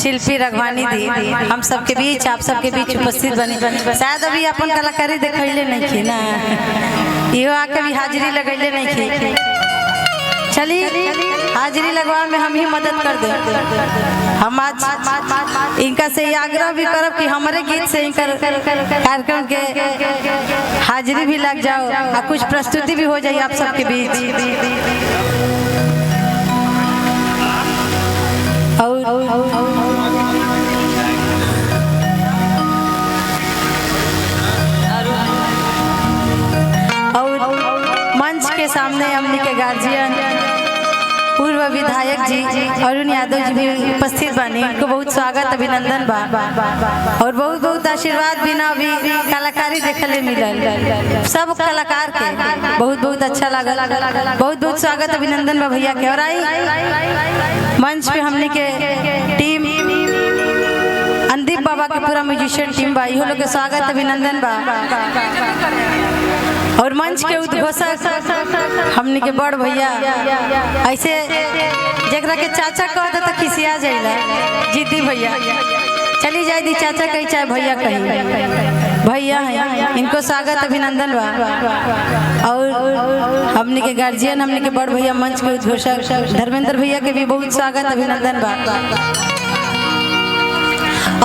शिल्पी रघवानी दी हम सबके बीच आप सबके बीच उपस्थित बनी। शायद अभी अपन कलाकारी देखले नहीं की ना, इहो आके भी हाजिरी लगैले नहीं की। चली हाजिरी लगवा में हम ही मदद कर दे। हम आज इनका से आग्रह भी करब कि हमारे गीत से इनकर कार्यक्रम के हाजिरी भी लग जाओ और कुछ प्रस्तुति भी हो जाए आप सबके बीच। मंच के सामने हमने के गार्जियन पूर्व विधायक जी अरुण यादव जी भी उपस्थित बने। इनको बहुत स्वागत अभिनंदन बा और बहुत बहुत आशीर्वाद बिना भी कलाकारी देखले मिलल सब कलाकार के बहुत बहुत अच्छा लगा। बहुत बहुत स्वागत अभिनंदन बा भैया के। और आई मंच पे हमने के टीम अंदीप बाबा के पूरा म्यूजिशियन टीम बा, इहो लोग के स्वागत अभिनंदन बा। और मंच के उद्घोषक हमने के बड़ भैया ऐसे जरा के चाचा कह दे तो खिसिया जाइला जीती भैया, चली जाए दी चाचा कही चाहे भैया कही भैया है, इनको स्वागत अभिनंदन बा। और हमने के गार्जियन हमने के बड़ भैया मंच के उद्घोषक धर्मेंद्र भैया के भी बहुत स्वागत अभिनंदन बा।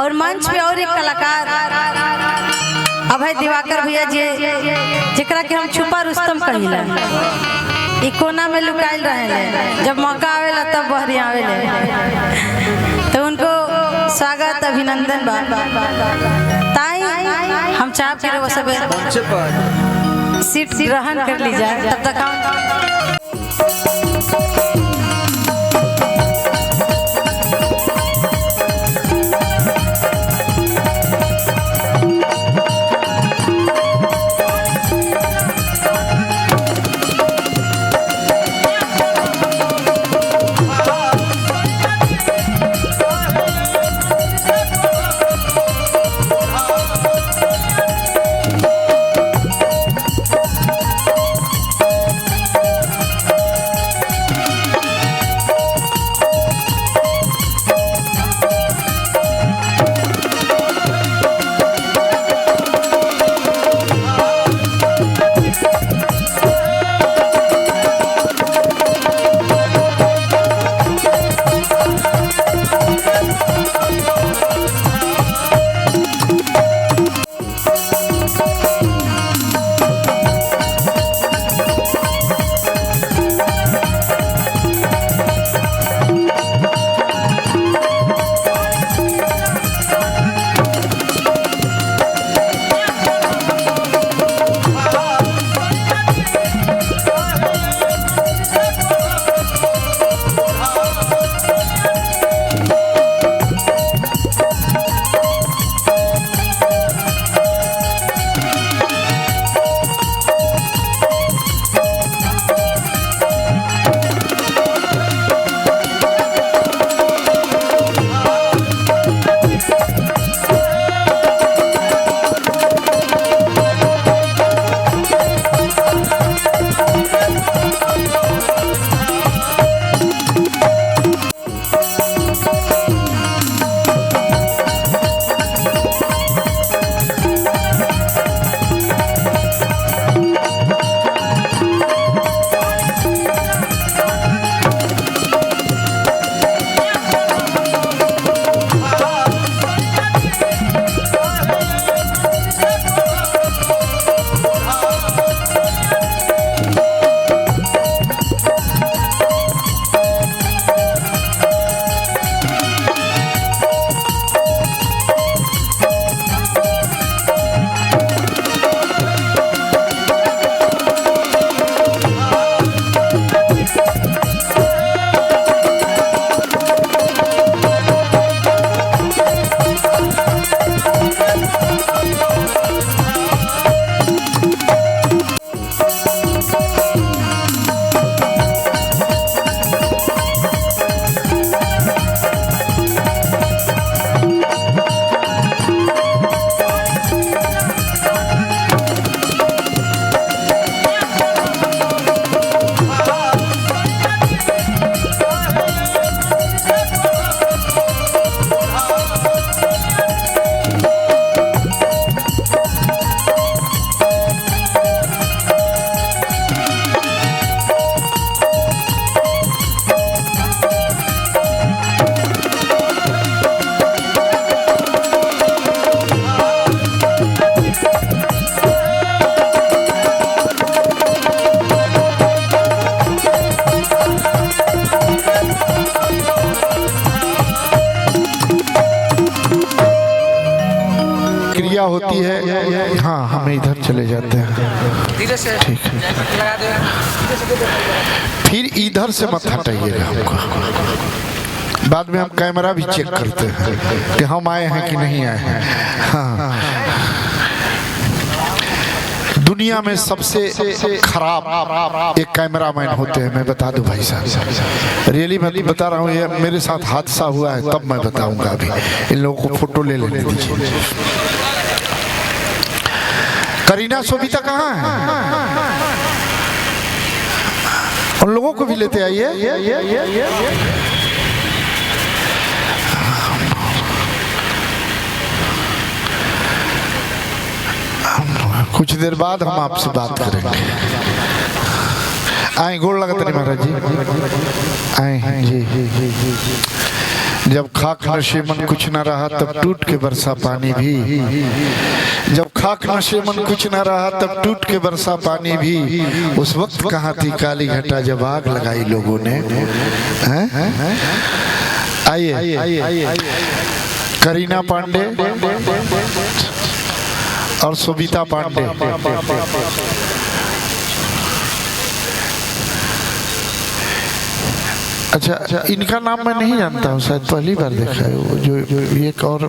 और मंच पे और एक कलाकार अभय दिवाकर भैया जी जरा के हम छुपा रुस्तम कहिला, ई कोना में लुकाइल रहे, जब मौका आवेला तब बहरी आवेले, तो उनको स्वागत अभिनंदन बा। ताई हम चाह के वो सब सीट ग्रहण कर ली जाए, तब तक हम क्या होती है। हाँ हमें इधर चले जाते हैं, ठीक है। फिर इधर से मत हटाइएगा हमको, बाद में हम कैमरा भी चेक करते हैं कि हम आए हैं कि नहीं आए हैं। हाँ दुनिया में सबसे खराब एक कैमरामैन होते हैं, मैं बता दूं भाई साहब, रियली मैं बता रहा हूँ, ये मेरे साथ हादसा हुआ है तब मैं बताऊंगा। अभी इन लोगों को फोटो ले लेने दीजिए। करीना सोबिता कहाँ है? उन लोगों को भी लेते आइए। कुछ देर बाद हम आपसे बात करेंगे। आए, गोड़ लगता नहीं महाराज जी, आए जी। जब खाक नशे मन कुछ न रहा तब टूट के बरसा पानी भी, जब खाक नशे मन कुछ न रहा तब टूट के बरसा पानी भी, उस वक्त कहाँ थी काली घटा जब आग लगाई लोगों ने। आइए करीना पांडे और सोबिता पांडे। अच्छा इनका नाम मैं नहीं जानता हूँ, शायद पहली बार देखा है। वो जो एक और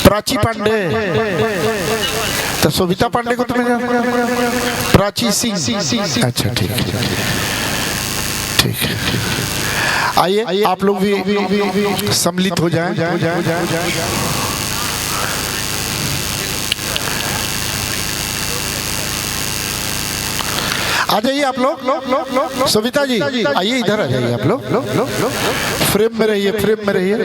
प्राची पांडे, तो सोबिता पांडे को तुम्हें जानते हैं? प्राची सिंह। अच्छा ठीक है ठीक है। आइए आप लोग भी सम्मिलित हो जाएं। आ जाइए आप लोग। सविता जी आइए, इधर आ जाइए आप लोग। फ्रेम में रहिए, फ्रेम में रहिए।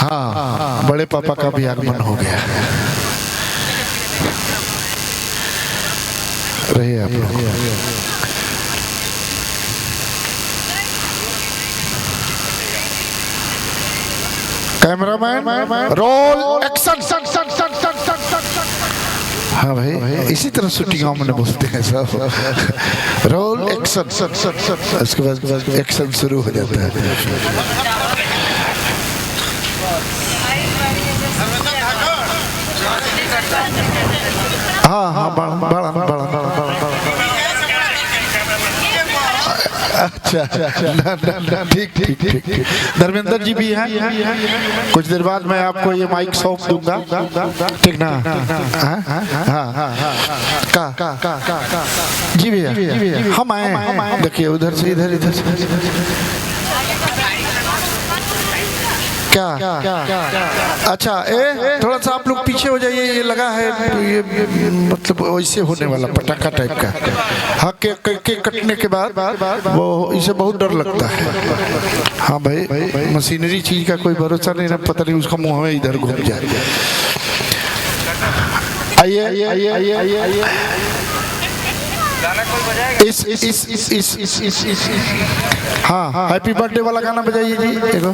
हाँ बड़े पापा का भी आगमन हो गया। रहिए आप लोग। Cameraman roll action. हाँ भाई इसी तरह शूटिंग में बोलते हैं सब। रोल एक्शन, उसके बाद एक्शन शुरू हो जाता है। हाँ हाँ बड़ा अच्छा ठीक। धर्मेंद्र जी भी हैं। कुछ देर बाद मैं आपको ये माइक सौंप दूंगा, ठीक ना? जी भैया हम आए, देखिए उधर से इधर क्या अच्छा थोड़ा सा आप लोग पीछे हो जाइए। ये लगा है ये मतलब वैसे होने वाला पटाखा टाइप का। हाँ केक कटने के बाद वो इसे बहुत डर लगता है। हाँ भाई मशीनरी चीज का कोई भरोसा नहीं ना, पता नहीं उसका मुंह में इधर घूम जाए। आइए हाँ हैप्पी बर्थडे वाला गाना बजाइए जी। हेलो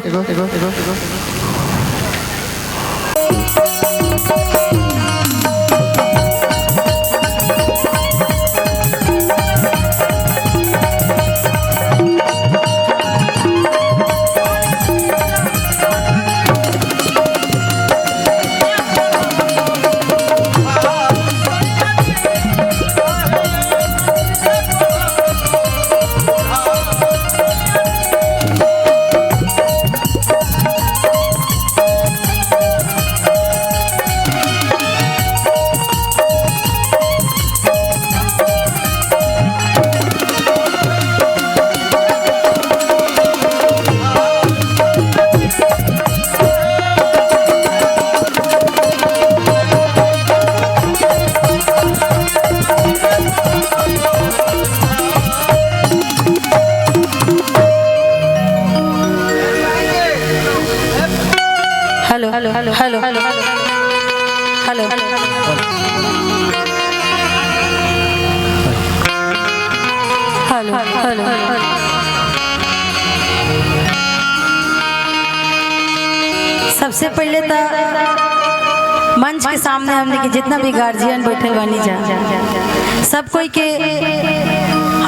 सबसे पहले तो मंच के सामने हमने के जितना भी गार्जियन बैठे बानी जा सब कोई के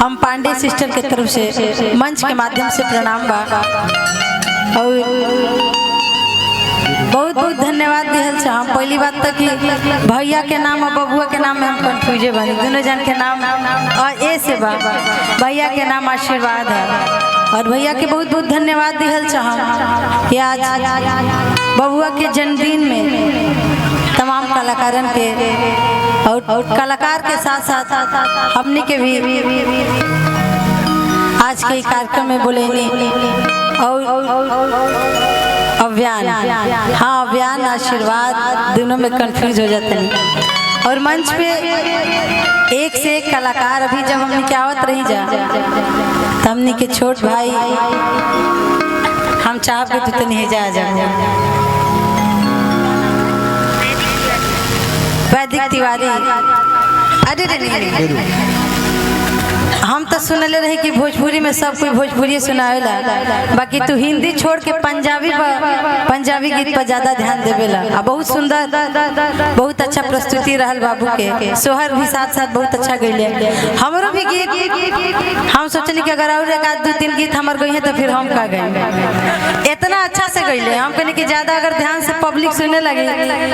हम पांडे सिस्टर के तरफ से मंच के माध्यम से प्रणाम बा और बहुत बहुत धन्यवाद दिहल छ। हम पहली बात तो कि भैया के नाम और बबुआ के नाम में हम कंफ्यूजे बनी, दोनों जन के नाम और ए से बा। भैया के नाम आशीर्वाद है और भैया के बहुत बहुत धन्यवाद दिहल छ कि आज बबुआ के जन्मदिन में तमाम कलाकारन के और कलाकार के साथ साथ हमने के भी आज के कार्यक्रम में बोलेंगे और अभियान, हाँ अभियान आशीर्वाद दोनों में कंफ्यूज हो जाते हैं। और मंच पे एक से एक कलाकार अभी जब हमने क्या आवत रही जा तो हमने के छोट भाई हम चाह के तो नहीं जा वैदिक तिवारी। अरे नहीं हम तो सुनले रहे कि भोजपुरी में सब कोई भोजपुरी सुनावेला, बाकी तू हिंदी छोड़ के पंजाबी गीत पर ज्यादा ध्यान देवेला। बहुत सुंदर बहुत अच्छा प्रस्तुति रहल बाबू के, सोहर भी साथ साथ बहुत अच्छा गईले। हमरो भी गीत हम सोचनी कि अगर और एक आध दो तीन गीत हमार गई है तो फिर हम का गए, इतना अच्छा से गईले। हम कहने कि ज्यादा अगर ध्यान से पब्लिक सुने लगे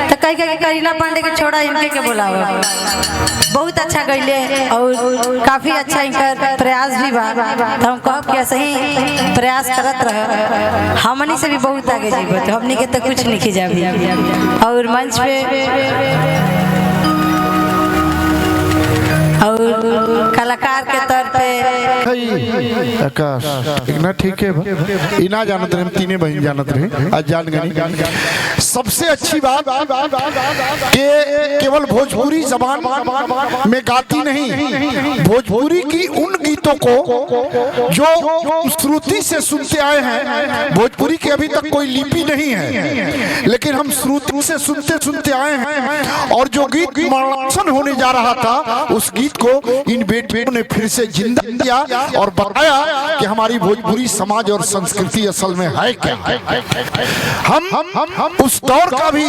तो कहीं कहीं करीना पांडे के छोड़ा इनके के बुलावा। बहुत अच्छा गईले और काफी अच्छा प्रयास भी बा, तो हम कहब कि सही प्रयास करत रह, हमनी से भी बहुत आगे जीवत, तो हमनी के तो कुछ नहीं जाबी। और मंच पे और कलाकार के तौर पे आकाश इतना ठीक है, इना जानत रहे, तीने बहन जानत रहे, आज जान गनी। सबसे अच्छी बात कि केवल भोजपुरी जबान में गाती नहीं, भोजपुरी की उन गीतों को जो श्रुति से सुनते आए हैं। भोजपुरी की अभी तक कोई लिपि नहीं है, लेकिन हम श्रुति से सुनते सुनते आए हैं। और जो गीत मरणोत्सव होने जा रहा था, उस गीत को इन बेटियों ने फिर से जिंदा किया और बताया कि हमारी भोजपुरी समाज और संस्कृति असल में है क्या। हम उस दौर का भी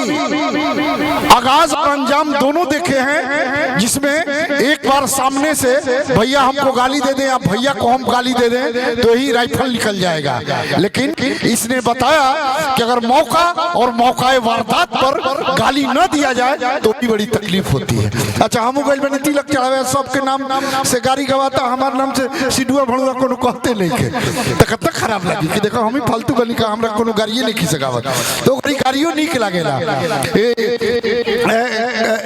आगाज और अंजाम दोनों देखे हैं, जिसमें एक बार सामने से भैया हमको गाली दे दें या भैया को हम गाली दे दें तो ही राइफल निकल जाएगा। लेकिन इसने बताया कि अगर मौका और मौका वारदात पर गाली न दिया जाए तो भी बड़ी तकलीफ होती है। अच्छा हम गइल बने तिलक चढ़ावे, सबके नाम से गाड़ी गवाता, हमारे नाम से सिडुआ भणुआ कोनो कहते नहीं के तो कितना खराब लगी कि देखो हम ही फालतू गली का हमरा कोनो गाड़िए नहीं खिसगावत, तो गाड़ियों नहीं लागेला।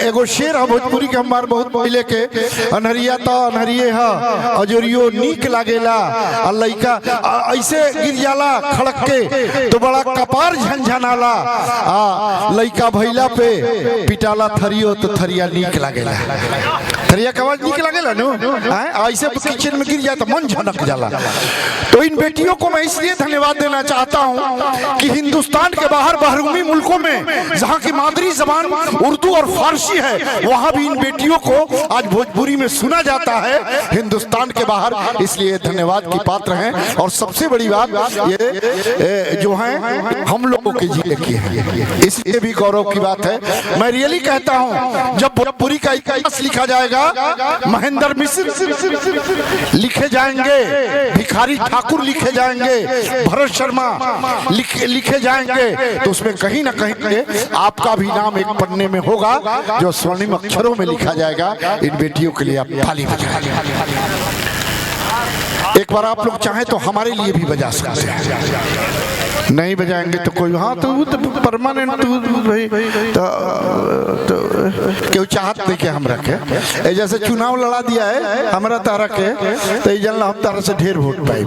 एगो शेर है भोजपुरी के हमार बहुत पहले के, अनहरिया तो अनहरिये है अजोरियो नीक लागेला, लइका ऐसे गिर जाला खड़क के तो बड़ा कपार झनझनाला, लइका भैला पे पिटाला थरियो तो थरिया नीक लागेला। थरिया का आवाज नीक लागेला नो, ऐसे किचन में गिर जाए तो मन झनक जाला। तो इन बेटियों को मैं इसलिए धन्यवाद देना चाहता हूं कि हिंदुस्तान के बाहर बाहरूमी मुल्कों में जहां की मादरी जबान उर्दू और फारसी है, वहां भी इन बेटियों को आज भोजपुरी में सुना जाता है हिंदुस्तान के बाहर, इसलिए धन्यवाद की पात्र हैं। और सबसे बड़ी बात ये जो है हम लोगों के जिले की है, इसलिए भी गौरव की बात है। मैं रियली कहता हूं जब भोजपुरी का इतिहास लिखा जाएगा, महेंद्र मिश्र लिखे जाएंगे, भिखारी ठाकुर लिखे जाएंगे, भरत शर्मा लिखे जाएंगे, तो उसमें कहीं ना कहीं आपका भी नाम एक पन्ने में होगा जो स्वर्णिम अक्षरों में लिखा जाएगा। इन बेटियों के लिए आप ताली बजाएं। एक बार आप लोग चाहें तो हमारे लिए भी बजा सकते हैं, नहीं बजाएंगे तो कोई, हाँ तो परमानेंट भाई तो क्यों चाहत नहीं के हम रखे, जैसे चुनाव लड़ा दिया है हमारा तारा के, तो हम तारा से ढेर वोट पाई,